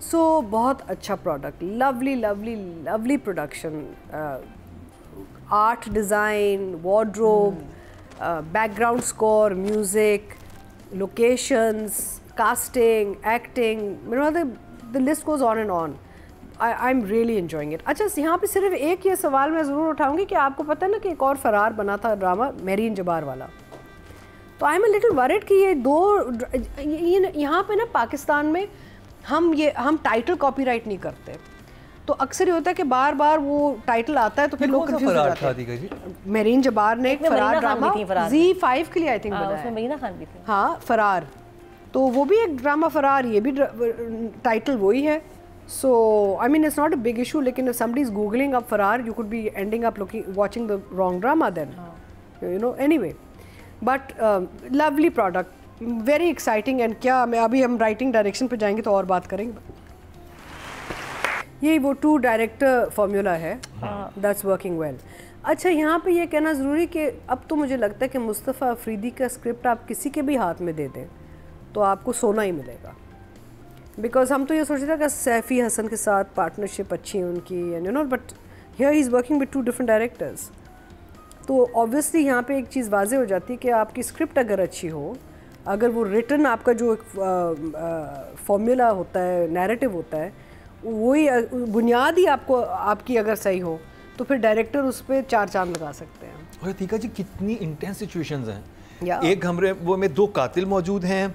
सो बहुत अच्छा product, lovely lovely lovely production, art design, wardrobe, background score, music, locations, casting, acting, the list goes on and on. I am really enjoying it. अच्छा, यहाँ पे सिर्फ एक ये सवाल मैं ज़रूर उठाऊंगी कि आपको पता है ना कि एक और फरार बना था ड्रामा मेरीन जबार वाला, तो I am a little worried कि ये दो यहाँ पे ना पाकिस्तान में हम टाइटल कॉपीराइट नहीं करते, तो अक्सर ये होता है कि बार बार वो टाइटल आता है तो फिर लोग कंफ्यूज हो जाते हैं. मेरीन जबार ने एक फरार ड्रामा Z5 के लिए आई थिंक बनाया, उसमें मरीना खान भी थी. हाँ, फरार, तो वो भी एक ड्रामा फरार, ये भी टाइटल वही है. So I mean it's not a big issue, लेकिन if somebody is googling up Farar you could be ending up watching the wrong drama then, you know. Anyway, but lovely product, very exciting. And क्या मैं अभी हम writing direction पे जाएंगे तो और बात करेंगे. ये वो 2 डायरेक्टर फार्मूला है, दैट्स वर्किंग वेल. अच्छा, यहाँ पे ये कहना ज़रूरी कि अब तो मुझे लगता है कि मुस्तफ़ा अफरीदी का स्क्रिप्ट आप किसी के भी हाथ में दे दें तो आपको सोना ही मिलेगा. बिकॉज हम तो ये सोचते थे कि सैफ़ी हसन के साथ पार्टनरशिप अच्छी है उनकी, and you know, but here he is working with 2 different directors. तो ऑब्वियसली यहाँ पे एक चीज़ वाज़े हो जाती है कि आपकी स्क्रिप्ट अगर अच्छी हो, अगर वो रिटन आपका जो एक फॉर्मूला होता है, नैरेटिव होता है, वही बुनियाद ही आपकी अगर सही हो तो फिर डायरेक्टर उस पर 4 चांद लगा सकते हैं. और तीका जी, कितनी इंटेंस सिचुएशंस हैं. एक कमरे वो में 2 कातिल मौजूद हैं,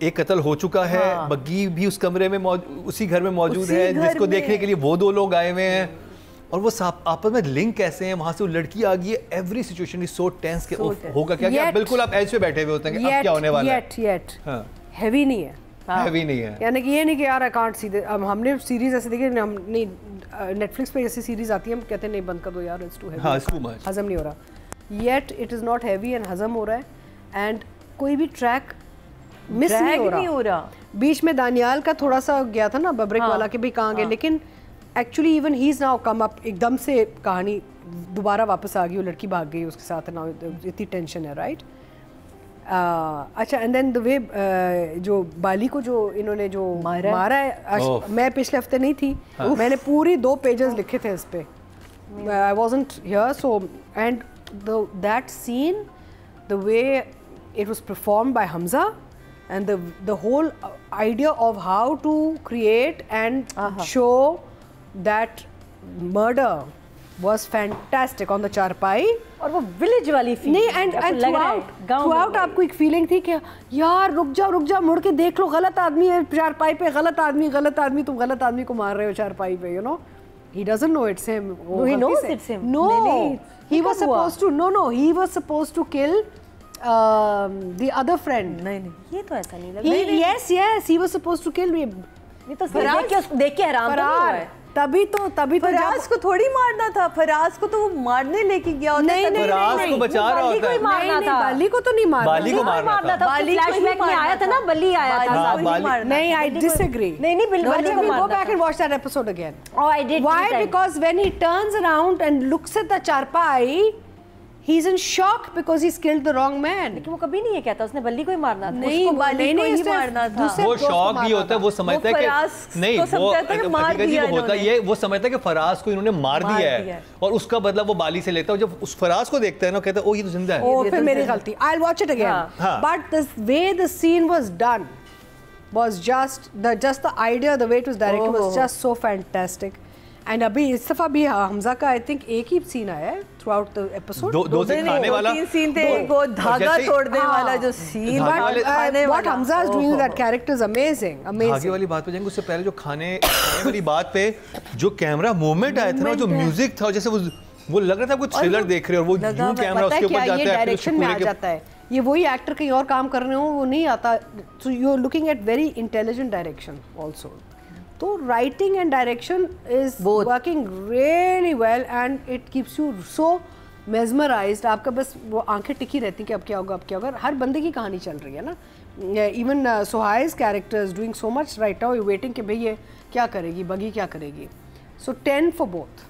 एक कत्ल हो चुका है, बग्गी भी उस कमरे में उसी घर में मौजूद है, जिसको देखने के लिए वो 2 लोग आए हुए हैं, और वो आपस में लिंक कैसे हैं, वहां से वो लड़की आ गई है. Every situation is so tense के होगा क्या, बिल्कुल आप एज पे बैठे हुए होते हैं कि अब क्या होने वाला है. हैवी नहीं है, हैवी नहीं है, यानी कि ये नहीं कि यार आई कांट सी. अब हमने सीरीज ऐसे देखी, हम नहीं, नेटफ्लिक्स पे ऐसी सीरीज आती है हम कहते हैं नहीं बंद कर दो यार, इट्स टू हैवी, हाँ, इट्स टू मच, हजम नहीं हो रहा. Yet it is not heavy and हजम हो रहा है, एंड कोई भी ट्रैक मिस नहीं हो रहा. बीच में दानियाल का थोड़ा सा गया था ना बब्रिक वाला कि भाई कहाँ गए, लेकिन actually even he is now come up, एकदम से कहानी दोबारा वापस आ गई, वो लड़की भाग गई उसके साथ ना, इतनी टेंशन है, राइट. अच्छा, एंड देन द वे जो बाली को जो इन्होंने जो मारा है, मैं पिछले हफ्ते नहीं थी, मैंने पूरी 2 पेजेस लिखे थे इस पे, I wasn't here. So and that scene, the way it was performed by Hamza, and the whole idea of how to create and show that murder was fantastic on the चारपाई. और वो विलेज वाली feeling नहीं, and throughout आपको एक feeling थी कि यार रुक जाओ मुड़ के देख लो, गलत आदमी है चारपाई पे, गलत आदमी, तुम गलत आदमी को मार रहे हो चारपाई पे, you know. He doesn't know it's him. No, he knows it's him. No, he was supposed to, he was supposed to kill the other friend. नहीं, ये तो ऐसा नहीं लगा. Yes, he was supposed to kill me. ये तो देख के आराम तो हुआ है. तभी तो फराज को थोड़ी मारना था, फराज को तो वो मारने लेके गया होता है. नहीं, फराज को बचा रहा होता है. बाली को तो नहीं मारना, बाली को मारना था. फ्लैशबैक में आया था ना, बली आया था. नहीं, I disagree. नहीं, बाली को मारना. Go back and watch that episode again. Oh, I did. Why? Because when he turns around and looks at the चारपाई, he's in shock because he's killed the wrong man. लेकिन वो कभी नहीं ये कहता उसने बल्ली को ही मारना था. नहीं, बाली को ही मारना था. वो शॉक भी होता है, वो समझता है कि नहीं, वो होता है ये, वो समझता है कि फराज को इन्होंने मार दिया है और उसका बदला वो बाली से लेता है. जब उस फराज को देखता है ना, कहता है ओ ये तो जिंदा है. ओ फिर मेरी गलती. I'll watch it again. But the way the scene was done was just the idea, the way it was directed was just so fantastic. And अभी इस दफा भी हमजा का आई थिंक एक ही सीन आया है थ्रू आउट द एपिसोड. 2 खाने वाला 3 सीन थे. वो धागा तोड़ने वाला जो scene, what Hamza is doing that character is amazing. धागे वाली बात पे जाएंगे, उससे पहले जो खाने वाली बात पे जो कैमरा मूवमेंट आया था ना, जो म्यूजिक था, जैसे वो लग रहा था कुछ थ्रिलर देख रहे हो, और वो यूं कैमरा उसके ऊपर जाता है, डायरेक्शन में आ जाता है. ये वही एक्टर कहीं और काम कर रहे हो वो नहीं आता. So you are looking at very intelligent direction also. तो writing and direction is working really well and it keeps you so mesmerised. आपका बस वो आंखें टिकी रहती कि अब क्या होगा. हर बंदे की कहानी चल रही है ना. इवन सोहाइज character is doing so much right now, you waiting कि भाई ये क्या करेगी, बगी क्या करेगी. सो 10 फॉर बोथ.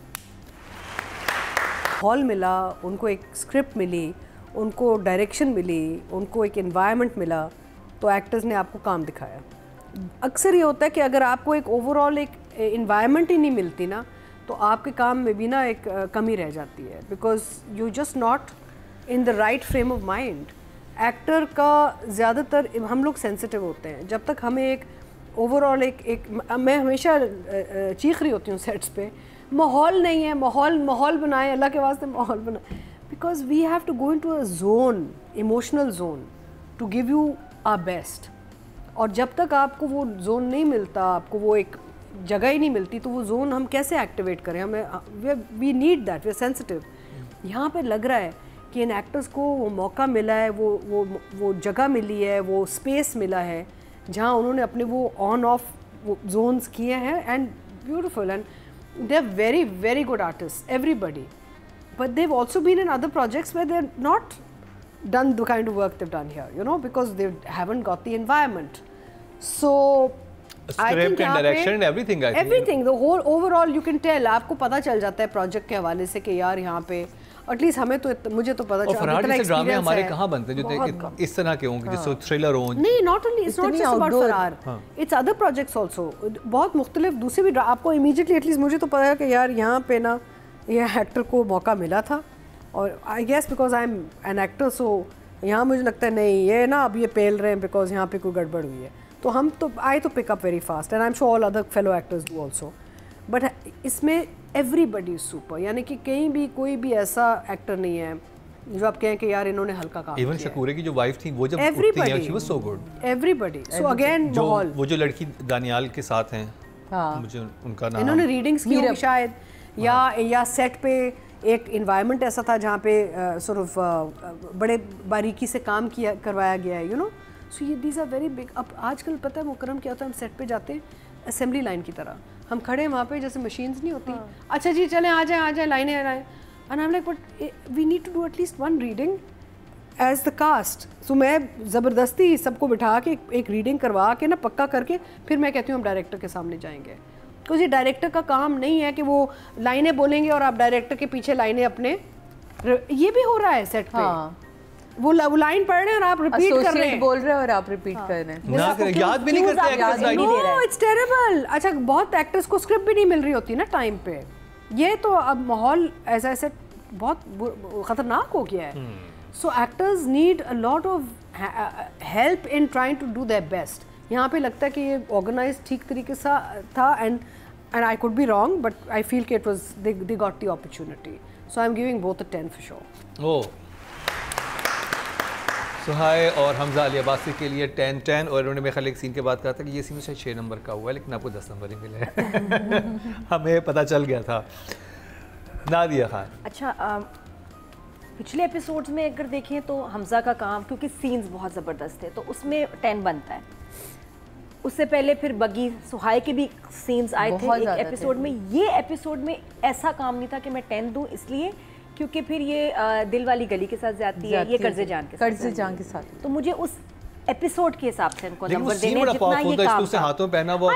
हॉल मिला उनको, एक स्क्रिप्ट मिली उनको, डायरेक्शन मिली उनको, एक एनवायरनमेंट मिला, तो एक्टर्स ने आपको काम दिखाया. अक्सर ये होता है कि अगर आपको एक ओवरऑल एक इन्वायरमेंट ही नहीं मिलती ना, तो आपके काम में भी ना एक कमी रह जाती है, because you just not in the right frame of mind. Actor का ज़्यादातर हम लोग सेंसिटिव होते हैं, जब तक हमें एक ओवरऑल एक मैं हमेशा चीख रही होती हूँ सेट्स पे, माहौल नहीं है, माहौल बनाएं, अल्लाह के वास्ते माहौल बनाएं, because we have to go into a zone, emotional zone, to give you our best. और जब तक आपको वो जोन नहीं मिलता, आपको वो एक जगह ही नहीं मिलती, तो वो जोन हम कैसे एक्टिवेट करें? हमें we need that, we are sensitive. यहाँ पे लग रहा है कि इन एक्टर्स को वो मौका मिला है, वो जगह मिली है, वो स्पेस मिला है जहाँ उन्होंने अपने वो ऑन ऑफ जोन्स किए हैं, and beautiful, and they are very very good artist everybody, but they've also been in other projects where they are not done the kind of work they've done here, you know, because they haven't got the environment. So script and direction and everything, I think everything, the whole overall you can tell, आपको पता चल जाता है project के हवाले से कि यार यहाँ पे एटलीस्ट हमें तो मुझे तो पता चला। फरहान जैसे ड्रामे हमारे कहाँ बनते हैं जो इस तरह के होंगे, जैसे थ्रिलर हो? नहीं, not only, it's not just about Farhan, it's other projects also, बहुत मुख्तलिफ दूसरे भी। आपको इमीडिएटली एटलीस्ट मुझे तो पता है कि यार यहाँ पे ना ये एक्टर को मौका मिला था, और I guess because I am an actor, so यहाँ मुझे लगता है नहीं ये ना अब ये पेल रहे हैं बिकॉज यहाँ पे कोई गड़बड़ हुई है, तो हम तो आई तो pick up very fast, and I am sure all other fellow actors do also, but इसमें एवरीबडी इज सुपर, यानी कि कहीं भी कोई भी ऐसा एक्टर नहीं है जो आप कहें कि यार इन्होंने हल्का काम किया। इवन शकूरे की जो वाइफ थी वो जब उठती हैं, she was so good, everybody. So again माहौल, वो जो लड़की दानियाल के साथ हैं, मुझे उनका नाम, इन्होंने रीडिंग्स की होंगी शायद, या सेट पे एक इन्वायरमेंट ऐसा था जहाँ पे sort of बड़े बारीकी से काम करवाया गया है, यू नो। सो ये दीज आर वेरी बिग। अब आजकल पता है मुकरम क्या होता है, हम सेट पे जाते हैं असेंबली लाइन की तरह, हम खड़े हैं वहाँ पे जैसे मशीन्स नहीं होती, अच्छा जी चलें आ जाएं लाइनें आए, and I am like but we need to do at least one reading as the cast. So मैं ज़बरदस्ती सबको बिठा के एक रीडिंग करवा के ना पक्का करके फिर मैं कहती हूँ हम डायरेक्टर के सामने जाएंगे, क्योंकि ये डायरेक्टर का काम नहीं है कि वो लाइनें बोलेंगे और आप डायरेक्टर के पीछे लाइनें अपने, ये भी हो रहा है सेट पे। वो लाइन पढ़ रहे हैं और आप रिपीट कर रहे हैं, बोल रहे हैं और आप रिपीट कर रहे हैं, याद भी नहीं करते एक्टर्स। No, it's terrible. अच्छा, बहुत एक्टर्स को स्क्रिप्ट भी नहीं मिल रही होती ना टाइम पे, ये तो अब माहौल ऐसा ऐसे बहुत खतरनाक हो गया है। So actors need a lot of help in trying to do their best. यहाँ पे लगता है कि ये ऑर्गेनाइज ठीक तरीके से था, and I could be wrong, but I feel कि it was they got the opportunity, so I am giving both a 10 for sure. Oh, Suhai और हमजा अली अब्बासी के लिए 10-10, और उन्होंने मेरे ख्याल एक सीन के बाद कहा था कि ये सीन शायद 6 नंबर का हुआ है, लेकिन आपको 10 नंबर ही मिले हैं। हमें पता चल गया था। नादिया खान, अच्छा, पिछले एपिसोड्स में अगर देखें तो हमजा का काम, क्योंकि सीन्स बहुत ज़बरदस्त थे तो उसमें 10 बनता है। उससे पहले फिर बगी सुहाय के भी सीन्स आए थे एक एपिसोड में, ये एपिसोड में ऐसा काम नहीं था कि मैं 10 दूं, इसलिए क्योंकि फिर ये दिल वाली गली के साथ जाती है, ये कर्जे जान के साथ, तो मुझे उस एपिसोड के हिसाब से इनको नंबर देने जितना ये काम था। हाथों पहना हुआ